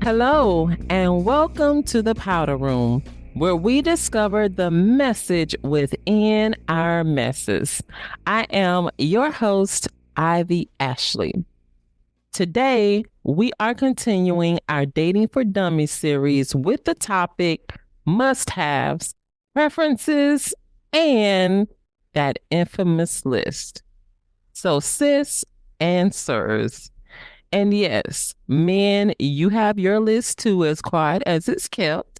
Hello, and welcome to the Powder Room, where we discover the message within our messes. I am your host, Ivy Ashley. Today, we are continuing our Dating for Dummies series with the topic must-haves, preferences, and that infamous list. So, sis and sirs, and yes, men, you have your list too, as quiet as it's kept.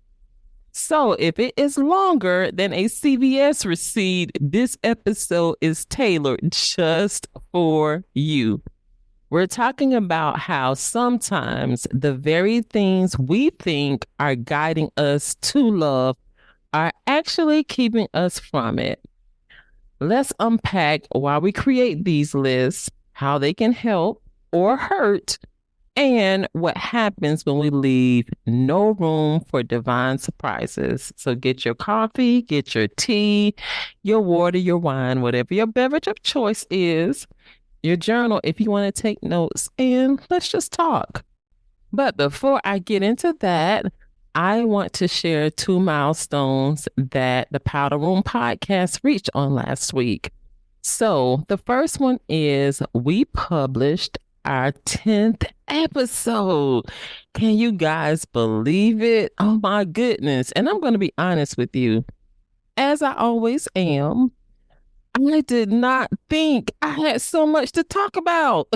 So if it is longer than a CVS receipt, this episode is tailored just for you. We're talking about how sometimes the very things we think are guiding us to love are actually keeping us from it. Let's unpack why we create these lists, how they can help or hurt, and what happens when we leave no room for divine surprises. So get your coffee, get your tea, your water, your wine, whatever your beverage of choice is, your journal if you want to take notes, and let's just talk. But before I get into that, I want to share 2 milestones that the Powder Room podcast reached on last week. So the first one is we published our 10th episode. Can you guys believe it? Oh my goodness. And I'm going to be honest with you. As I always am, I did not think I had so much to talk about.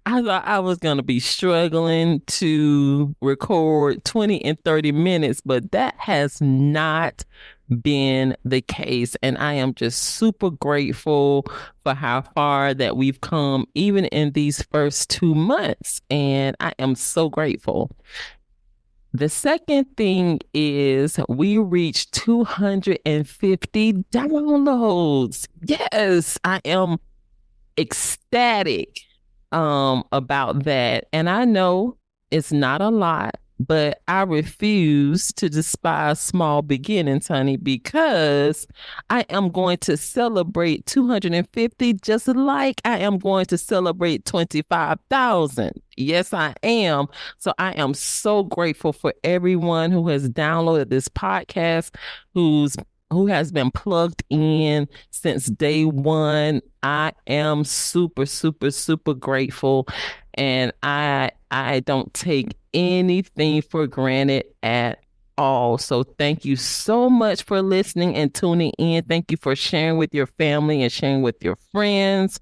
I thought I was going to be struggling to record 20 and 30 minutes, but that has not been the case. And I am just super grateful for how far that we've come, even in these first 2 months. And I am so grateful. The second thing is we reached 250 downloads. Yes, I am ecstatic about that. And I know it's not a lot, but I refuse to despise small beginnings, honey, because I am going to celebrate 250 just like I am going to celebrate 25,000. Yes, I am. So I am so grateful for everyone who has downloaded this podcast, who has been plugged in since day one. I am super, super, super grateful. And I don't take anything for granted at all. So thank you so much for listening and tuning in. Thank you for sharing with your family and sharing with your friends.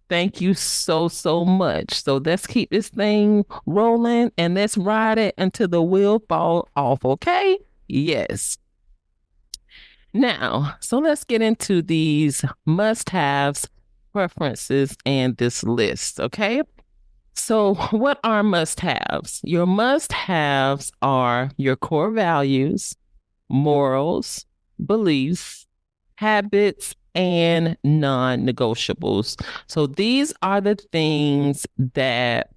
Thank you so, so much. So let's keep this thing rolling and let's ride it until the wheel fall off, okay? Yes. Now, so let's get into these must-haves, preferences, and this list, okay? So what are must-haves? Your must-haves are your core values, morals, beliefs, habits, and non-negotiables. So these are the things that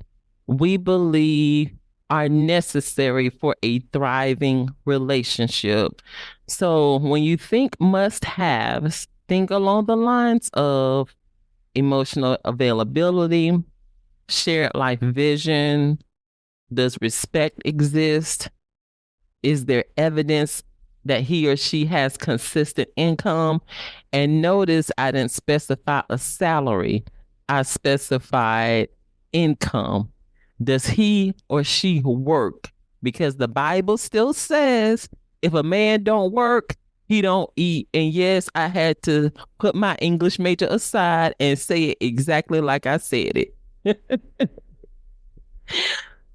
we believe are necessary for a thriving relationship. So when you think must-haves, think along the lines of emotional availability, shared life vision. Does respect exist? Is there evidence that he or she has consistent income? And notice I didn't specify a salary. I specified income. Does he or she work? Because the Bible still says if a man don't work, he don't eat. And yes, I had to put my English major aside and say it exactly like I said it.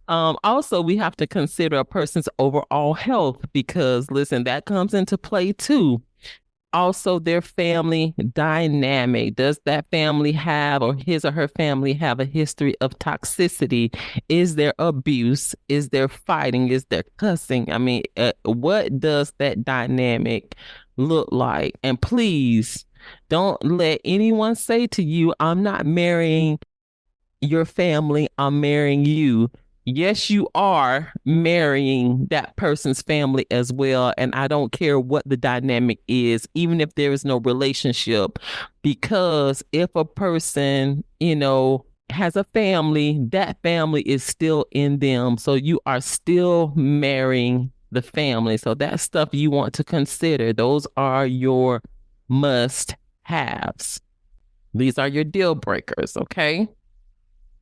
Also, we have to consider a person's overall health because, listen, that comes into play too. Also, their family dynamic. Does that family have, or his or her family have, a history of toxicity? Is there abuse? Is there fighting? Is there cussing? I mean, what does that dynamic look like? And please don't let anyone say to you, I'm not marrying your family, I'm marrying you. Yes, you are marrying that person's family as well. And I don't care what the dynamic is, even if there is no relationship, because if a person, has a family, that family is still in them. So you are still marrying the family. So that's stuff you want to consider. Those are your must haves. These are your deal breakers, okay?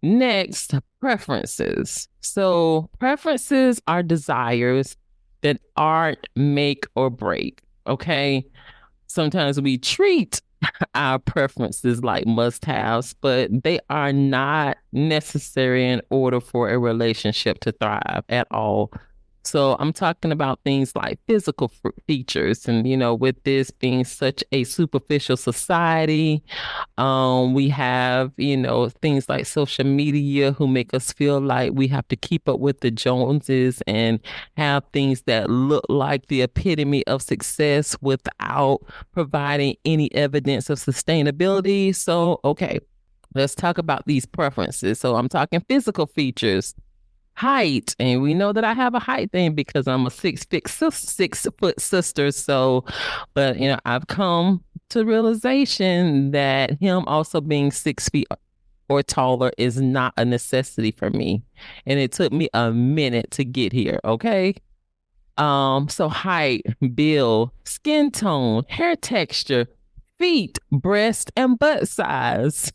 Next, preferences. So preferences are desires that aren't make or break, okay? Sometimes we treat our preferences like must haves, but they are not necessary in order for a relationship to thrive at all. So I'm talking about things like physical features. And, with this being such a superficial society, we have, things like social media who make us feel like we have to keep up with the Joneses and have things that look like the epitome of success without providing any evidence of sustainability. So, okay, let's talk about these preferences. So I'm talking physical features. Height, and we know that I have a height thing because I'm a 6 foot sister. So, but I've come to realization that him also being 6 feet or taller is not a necessity for me, and it took me a minute to get here. Okay, so height, build, skin tone, hair texture, feet, breast, and butt size.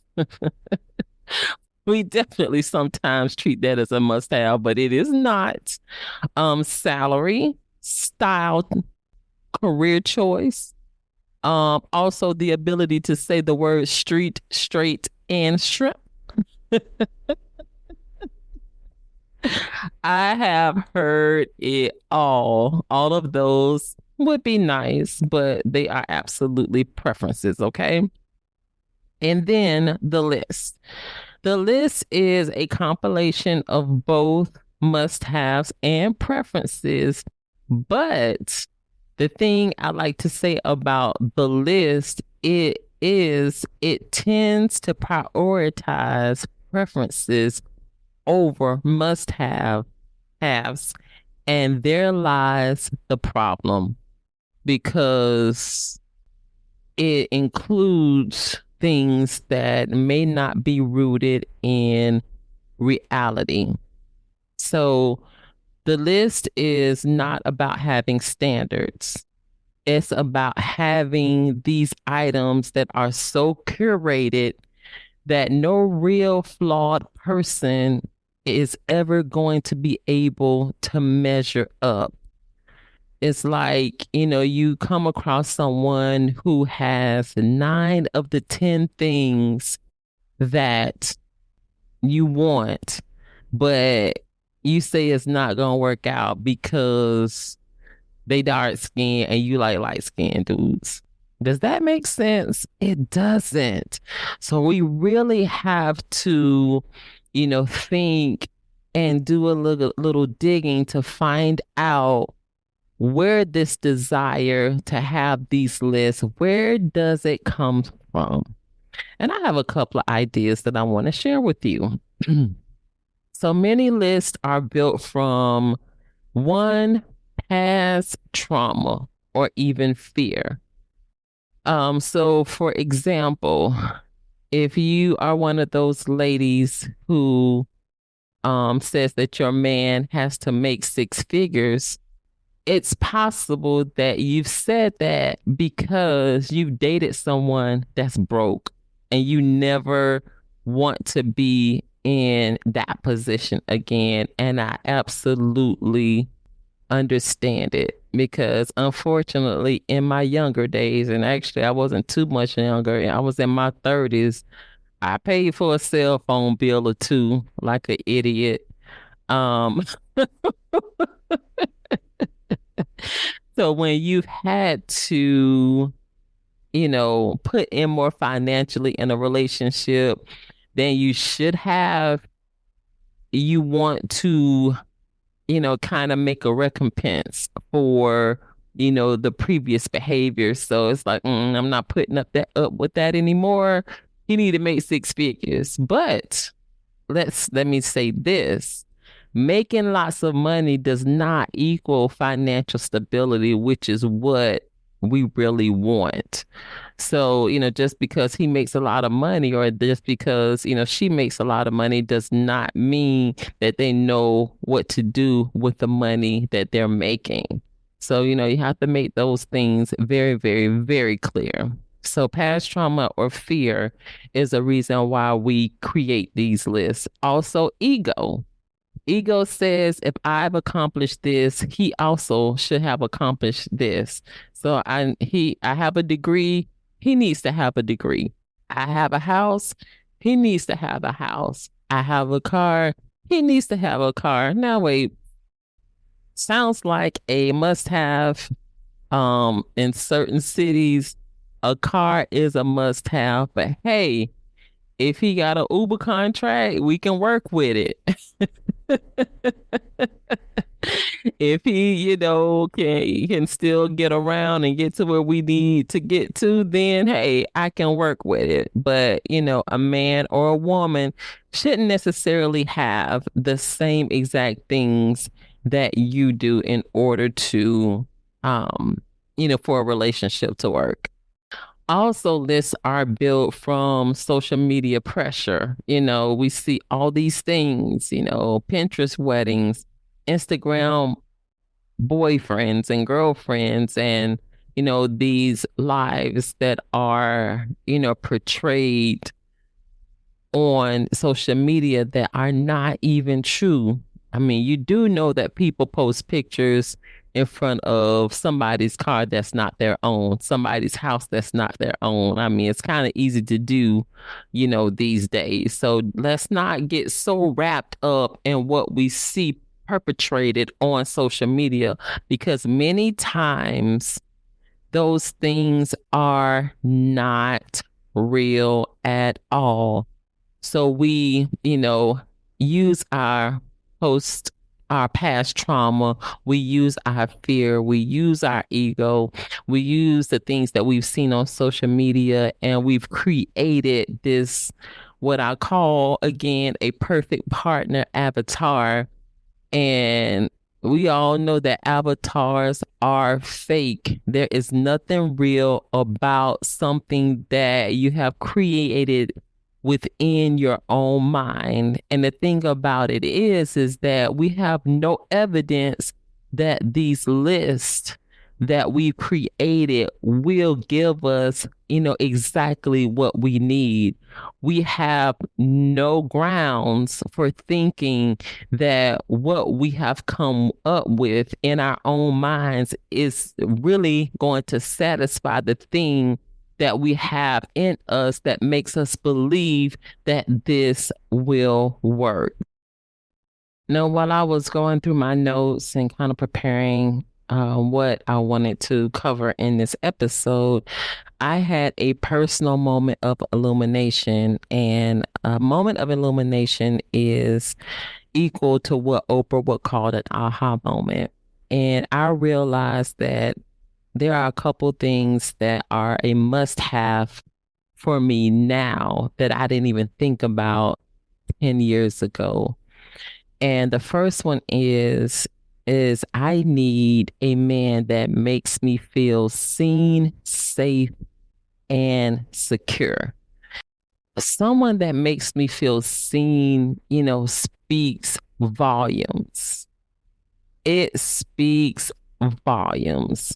We definitely sometimes treat that as a must have, but it is not. Salary, style, career choice. Also the ability to say the word street, straight, and shrimp. I have heard it all. All of those would be nice, but they are absolutely preferences, okay? And then the list. The list is a compilation of both must haves and preferences. But the thing I like to say about the list, it tends to prioritize preferences over must haves. And there lies the problem because it includes things that may not be rooted in reality. So the list is not about having standards. It's about having these items that are so curated that no real flawed person is ever going to be able to measure up. It's like, you come across someone who has 9 of the 10 things that you want, but you say it's not going to work out because they dark skin and you like light skinned dudes. Does that make sense? It doesn't. So we really have to, think and do a little digging to find out where this desire to have these lists, where does it come from? And I have a couple of ideas that I want to share with you. So many lists are built from one, past trauma or even fear. So for example, if you are one of those ladies who says that your man has to make 6 figures, it's possible that you've said that because you've dated someone that's broke and you never want to be in that position again. And I absolutely understand it because unfortunately in my younger days, and actually I wasn't too much younger, I was in my 30s, I paid for a cell phone bill or two like an idiot. Um, so when you've had to, put in more financially in a relationship than you should have, you want to, kind of make a recompense for, the previous behavior. So it's like, I'm not putting up with that anymore. You need to make 6 figures. But let me say this. Making lots of money does not equal financial stability, which is what we really want. So, just because he makes a lot of money or just because, she makes a lot of money does not mean that they know what to do with the money that they're making. So, you have to make those things very, very, very clear. So, past trauma or fear is a reason why we create these lists. Also, ego. Ego says if I've accomplished this, he also should have accomplished this. So I have a degree, he needs to have a degree. I have a house, he needs to have a house. I have a car, he needs to have a car. Now wait, sounds like a must have in certain cities. A car is a must have, but hey, if he got an Uber contract, we can work with it. If he, can still get around and get to where we need to get to, then hey, I can work with it. But, a man or a woman shouldn't necessarily have the same exact things that you do in order to, for a relationship to work. Also, lists are built from social media pressure. We see all these things, Pinterest weddings, Instagram boyfriends and girlfriends, and, these lives that are, portrayed on social media that are not even true. I mean, you do know that people post pictures in front of somebody's car that's not their own, somebody's house that's not their own. I mean, it's kind of easy to do, these days. So let's not get so wrapped up in what we see perpetrated on social media because many times those things are not real at all. So we, use our past trauma, we use our fear, we use our ego, we use the things that we've seen on social media, and we've created this, what I call again, a perfect partner avatar. And we all know that avatars are fake. There is nothing real about something that you have created within your own mind. And the thing about it is that we have no evidence that these lists that we've created will give us, exactly what we need. We have no grounds for thinking that what we have come up with in our own minds is really going to satisfy the thing that we have in us that makes us believe that this will work. Now, while I was going through my notes and kind of preparing what I wanted to cover in this episode, I had a personal moment of illumination. And a moment of illumination is equal to what Oprah would call an aha moment. And I realized that there are a couple things that are a must have for me now that I didn't even think about 10 years ago. And the first one is I need a man that makes me feel seen, safe, and secure. Someone that makes me feel seen, speaks volumes. It speaks volumes.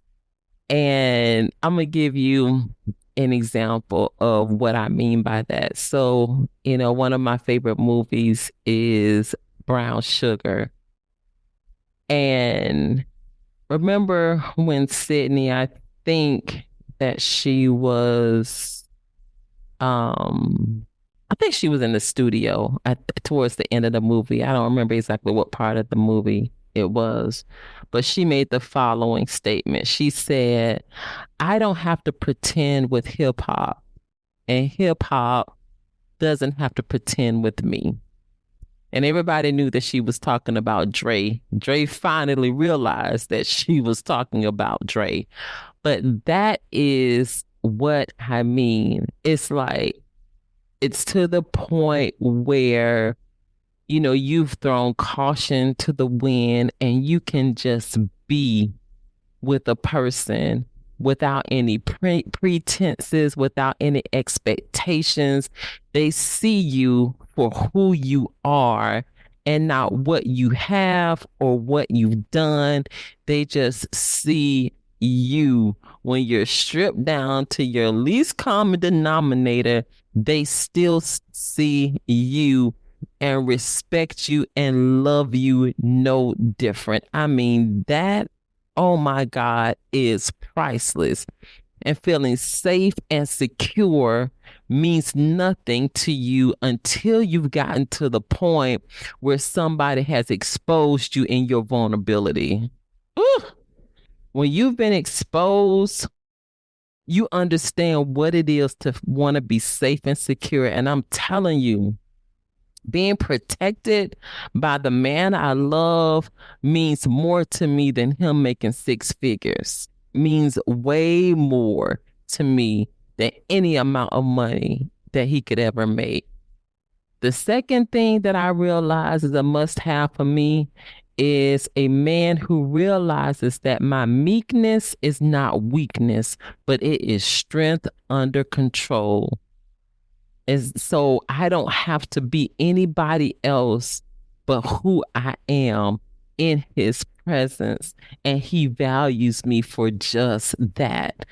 And I'm going to give you an example of what I mean by that. So, one of my favorite movies is Brown Sugar. And remember when Sydney, I think that she was, I think she was in the studio towards the end of the movie. I don't remember exactly what part of the movie it was, but she made the following statement. She said, I don't have to pretend with hip hop, and hip hop doesn't have to pretend with me. And everybody knew that she was talking about Dre. Dre finally realized that she was talking about Dre. But that is what I mean. It's like, it's to the point where, you've thrown caution to the wind and you can just be with a person without any pretenses, without any expectations. They see you for who you are and not what you have or what you've done. They just see you when you're stripped down to your least common denominator. They still see you and respect you and love you no different. I mean, that, oh my God, is priceless. And feeling safe and secure means nothing to you until you've gotten to the point where somebody has exposed you in your vulnerability. Ooh. When you've been exposed, you understand what it is to want to be safe and secure. And I'm telling you, being protected by the man I love means more to me than him making six figures. Means way more to me than any amount of money that he could ever make. The second thing that I realize is a must have for me is a man who realizes that my meekness is not weakness, but it is strength under control. Is so I don't have to be anybody else but who I am in his presence, and he values me for just that.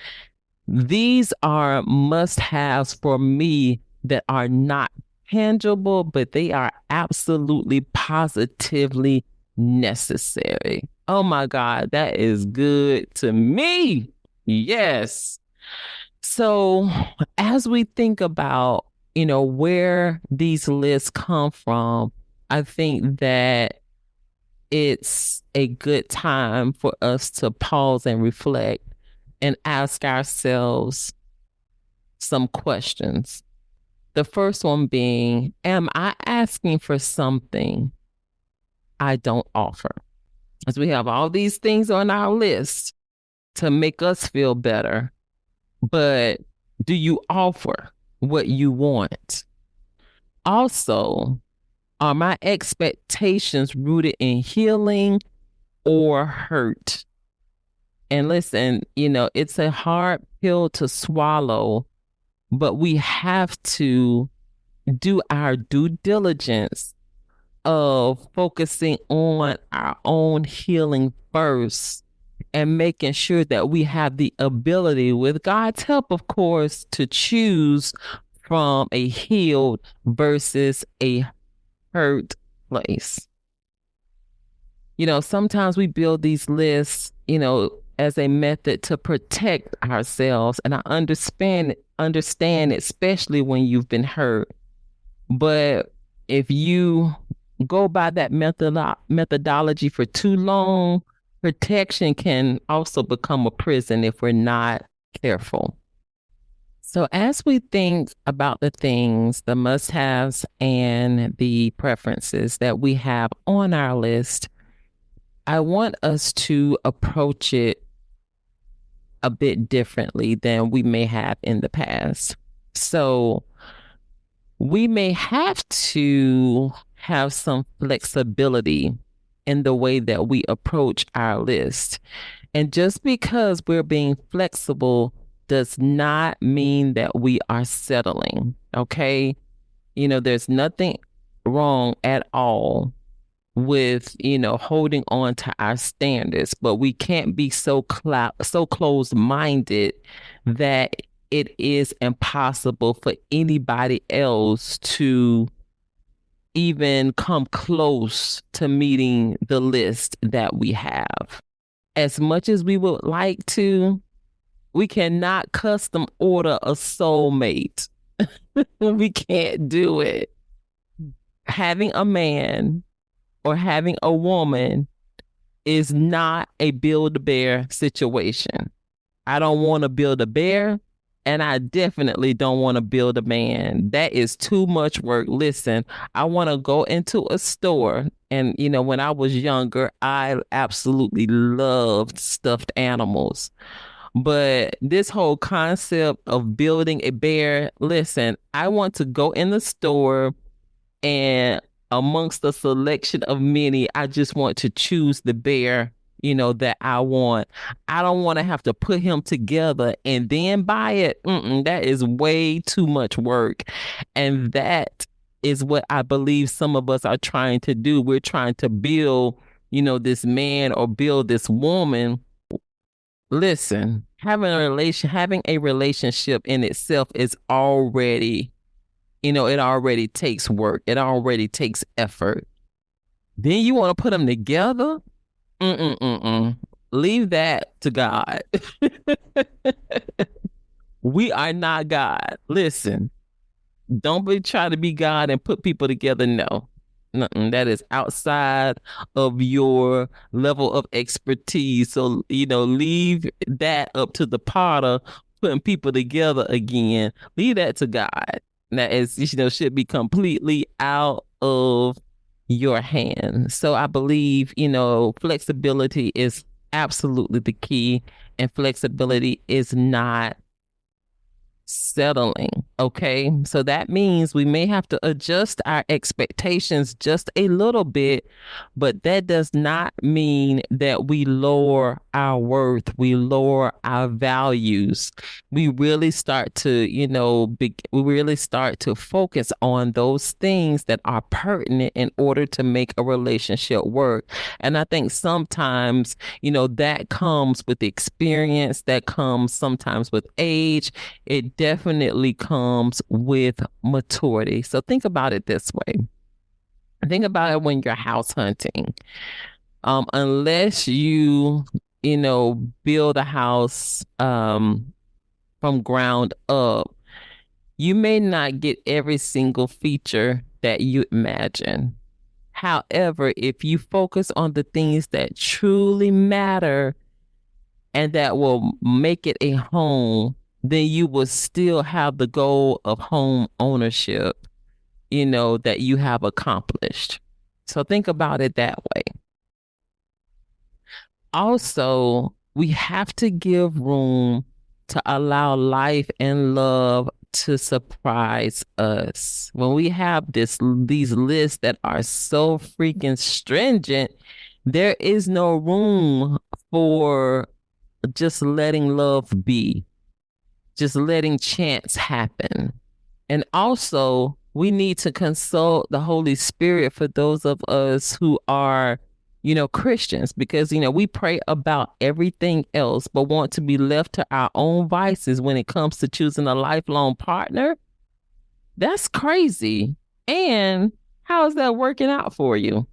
These are must-haves for me that are not tangible, but they are absolutely positively necessary. Oh my God, that is good to me. Yes. So as we think about, where these lists come from, I think that it's a good time for us to pause and reflect and ask ourselves some questions. The first one being, am I asking for something I don't offer? As we have all these things on our list to make us feel better, but do you offer what you want? Also, are my expectations rooted in healing or hurt? And listen, it's a hard pill to swallow, but we have to do our due diligence of focusing on our own healing first and making sure that we have the ability, with God's help, of course, to choose from a healed versus a hurt place. Sometimes we build these lists, as a method to protect ourselves. And I understand, especially when you've been hurt. But if you go by that methodology for too long, protection can also become a prison if we're not careful. So as we think about the things, the must-haves and the preferences that we have on our list, I want us to approach it a bit differently than we may have in the past. So we may have to have some flexibility in the way that we approach our list. And just because we're being flexible does not mean that we are settling, okay? There's nothing wrong at all with, holding on to our standards, but we can't be so closed-minded that it is impossible for anybody else to even come close to meeting the list that we have. As much as we would like to, we cannot custom order a soulmate. We can't do it. Having a man or having a woman is not a Build-A-Bear situation. I don't want to build a bear, and I definitely don't want to build a man. That is too much work. Listen, I want to go into a store, and when I was younger, I absolutely loved stuffed animals. But this whole concept of building a bear, listen, I want to go in the store, and amongst a selection of many, I just want to choose the bear that I want. I don't want to have to put him together and then buy it. That is way too much work. And that is what I believe some of us are trying to do. We're trying to build, this man or build this woman. Listen, having a relationship in itself is already, it already takes work. It already takes effort. Then you want to put them together? Mm-mm-mm-mm. Leave that to God. We are not God. Listen, don't be trying to be God and put people together. No. Nuh-uh. That is outside of your level of expertise. So, leave that up to the potter putting people together again. Leave that to God. That is, should be completely out of your hands. So I believe, flexibility is absolutely the key, and flexibility is not settling. Okay. So that means we may have to adjust our expectations just a little bit, but that does not mean that we lower our worth, we lower our values. We really start to, we really start to focus on those things that are pertinent in order to make a relationship work. And I think sometimes, that comes with experience, that comes sometimes with age. It definitely comes with maturity. So think about it this way. Think about it when you're house hunting. Unless you, build a house from ground up, you may not get every single feature that you imagine. However, if you focus on the things that truly matter and that will make it a home, then you will still have the goal of home ownership, that you have accomplished. So think about it that way. Also, we have to give room to allow life and love to surprise us. When we have these lists that are so freaking stringent, there is no room for just letting love be, just letting chance happen. And also, we need to consult the Holy Spirit for those of us who are, Christians, because, we pray about everything else, but want to be left to our own vices when it comes to choosing a lifelong partner. That's crazy. And how is that working out for you?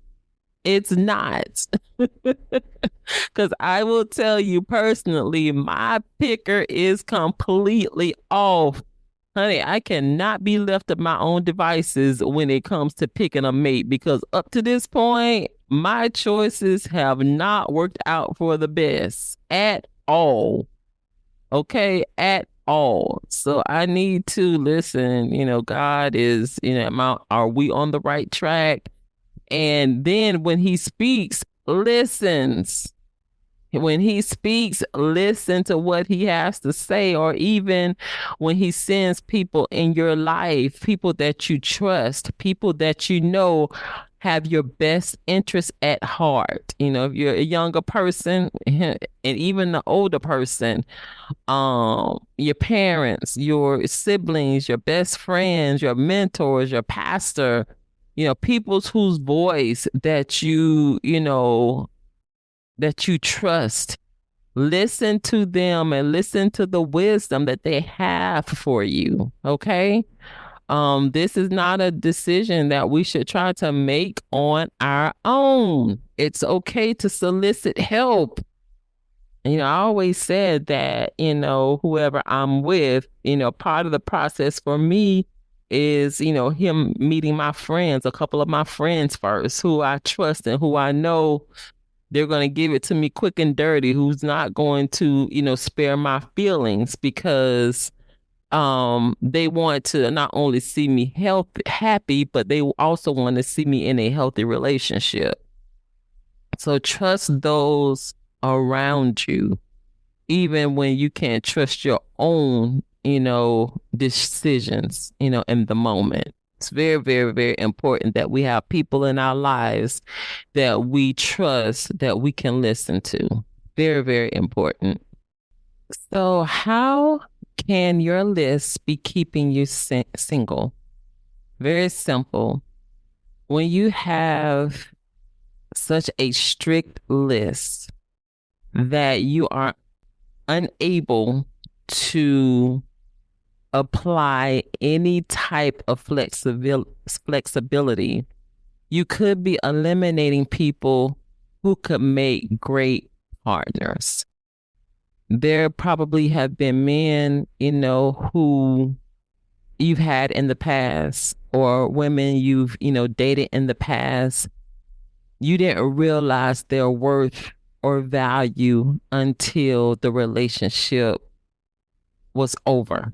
It's not. Because I will tell you personally, my picker is completely off. Honey, I cannot be left to my own devices when it comes to picking a mate, because up to this point, my choices have not worked out for the best at all. Okay, at all. So I need to listen, God is, are we on the right track? And then when he speaks, listens. When he speaks, listen to what he has to say, or even when he sends people in your life, people that you trust, people that have your best interest at heart. If you're a younger person and even the older person, your parents, your siblings, your best friends, your mentors, your pastor, people whose voice that that you trust. Listen to them and listen to the wisdom that they have for you. Okay. This is not a decision that we should try to make on our own. It's okay to solicit help. I always said that, whoever I'm with, part of the process for me is, him meeting my friends, a couple of my friends first, who I trust and who I know they're going to give it to me quick and dirty, who's not going to, spare my feelings, because they want to not only see me happy, but they also want to see me in a healthy relationship. So trust those around you, even when you can't trust your own, decisions, in the moment. It's very, very, very important that we have people in our lives that we trust, that we can listen to. Very, very important. So, how can your list be keeping you single? Very simple. When you have such a strict list that you are unable to apply any type of flexibility, you could be eliminating people who could make great partners. There probably have been men, who you've had in the past, or women you've, dated in the past. You didn't realize their worth or value until the relationship was over.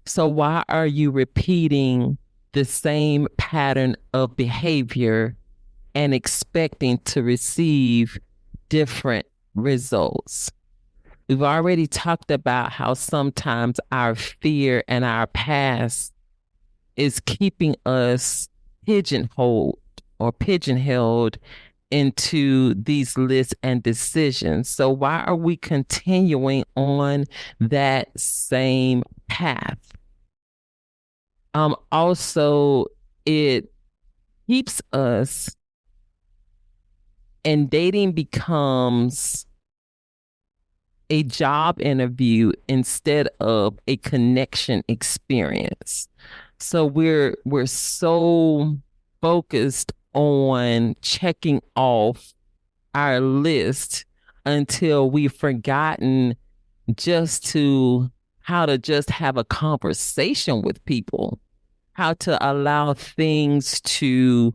So why are you repeating the same pattern of behavior and expecting to receive different results? We've already talked about how sometimes our fear and our past is keeping us pigeonholed into these lists and decisions. So why are we continuing on that same path? Also, it keeps us, and dating becomes a job interview instead of a connection experience. So we're so focused on checking off our list until we've forgotten how to just have a conversation with people, how to allow things to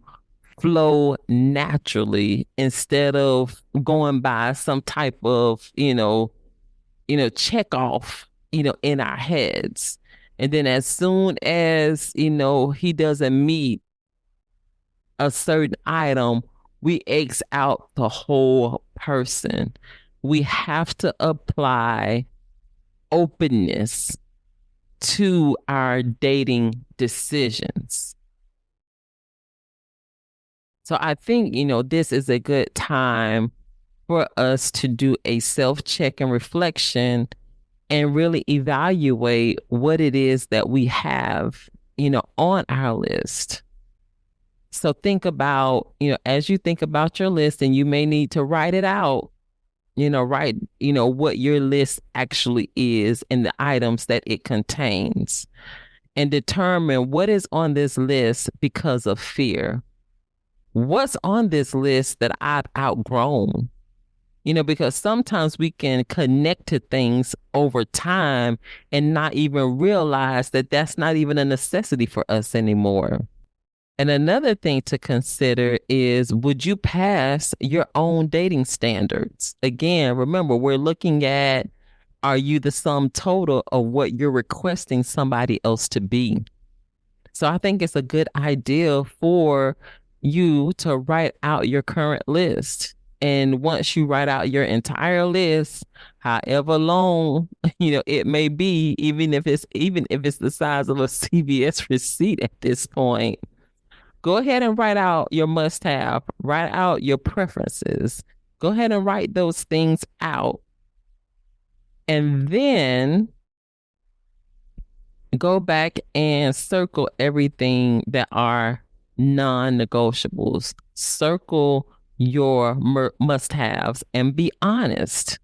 flow naturally instead of going by some type of, check off, in our heads. And then as soon as, he doesn't meet a certain item, we X out the whole person. We have to apply openness to our dating decisions. So I think, this is a good time for us to do a self-check and reflection and really evaluate what it is that we have, on our list. So think about, as you think about your list, and you may need to write it out, write, what your list actually is and the items that it contains, and determine what is on this list because of fear. What's on this list that I've outgrown? Because sometimes we can connect to things over time and not even realize that that's not even a necessity for us anymore. And another thing to consider is, would you pass your own dating standards? Again, remember, we're looking at, are you the sum total of what you're requesting somebody else to be? So I think it's a good idea for you to write out your current list. And once you write out your entire list, however long, it may be, even if it's the size of a CVS receipt at this point, go ahead and write out your must-have, write out your preferences. Go ahead and write those things out. And then go back and circle everything that are non-negotiables. Circle your must-haves and be honest.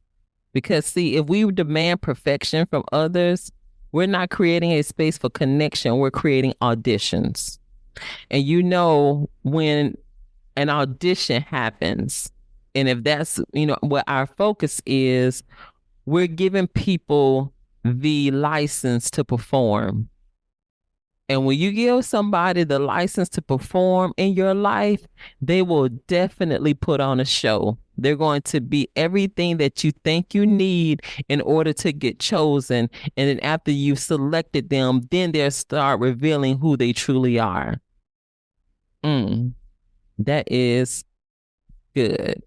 Because see, if we demand perfection from others, we're not creating a space for connection. We're creating auditions. And when an audition happens, and if that's, what our focus is, we're giving people the license to perform. And when you give somebody the license to perform in your life, they will definitely put on a show. They're going to be everything that you think you need in order to get chosen. And then after you've selected them, then they'll start revealing who they truly are. That is good.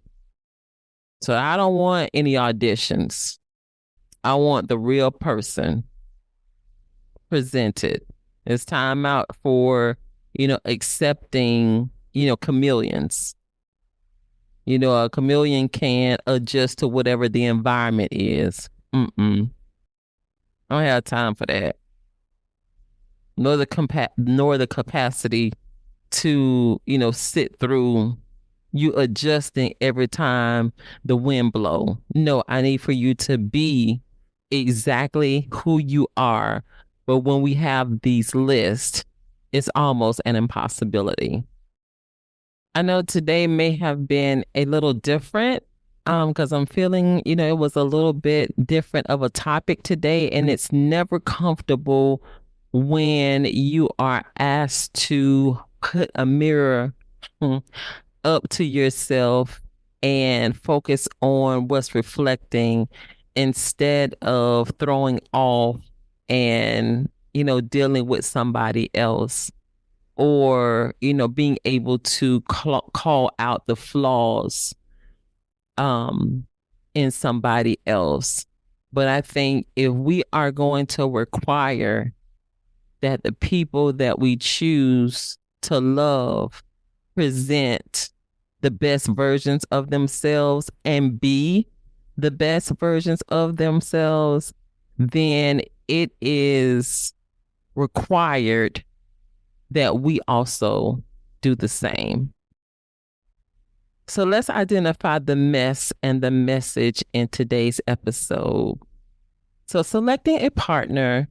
So I don't want any auditions. I want the real person presented. It's time out for, accepting, chameleons. A chameleon can adjust to whatever the environment is. Mm-mm. I don't have time for that. Nor the capacity to, sit through you adjusting every time the wind blow. No, I need for you to be exactly who you are. But when we have these lists, it's almost an impossibility. I know today may have been a little different because I'm feeling, it was a little bit different of a topic today, and it's never comfortable when you are asked to put a mirror up to yourself and focus on what's reflecting instead of throwing off and, dealing with somebody else or, being able to call out the flaws in somebody else. But I think if we are going to require that the people that we choose to love present the best versions of themselves and be the best versions of themselves, then it is required that we also do the same. So let's identify the mess and the message in today's episode. So selecting a partner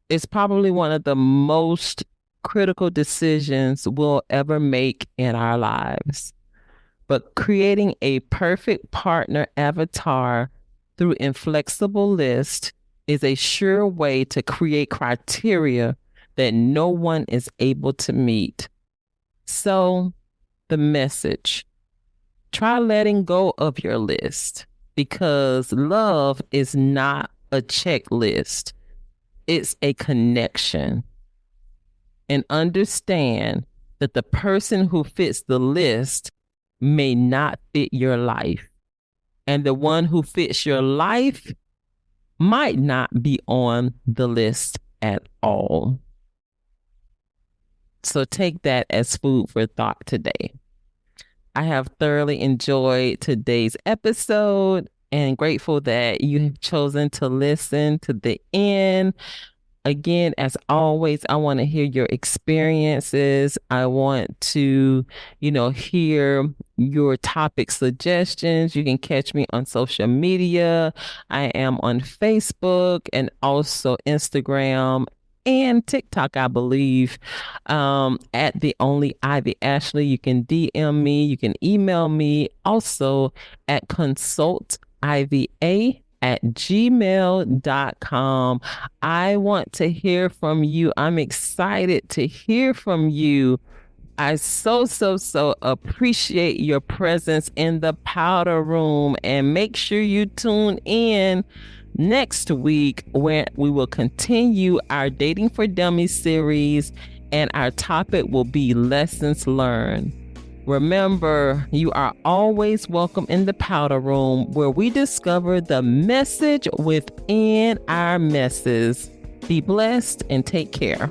is probably one of the most critical decisions we'll ever make in our lives. But creating a perfect partner avatar through inflexible list is a sure way to create criteria that no one is able to meet. So the message, try letting go of your list because love is not a checklist. It's a connection. And understand that the person who fits the list may not fit your life. And the one who fits your life might not be on the list at all. So take that as food for thought today. I have thoroughly enjoyed today's episode and grateful that you have chosen to listen to the end. Again, as always, I want to hear your experiences. I want to, hear your topic suggestions. You can catch me on social media. I am on Facebook and also Instagram and TikTok, I believe, at the only Ivy Ashley. You can DM me. You can email me also at consultiva@gmail.com. I want to hear from you. I'm excited to hear from you. I so appreciate your presence in the powder room, and make sure you tune in next week where we will continue our Dating for Dummies series, and our topic will be lessons learned. Remember, you are always welcome in the powder room where we discover the message within our messes. Be blessed and take care.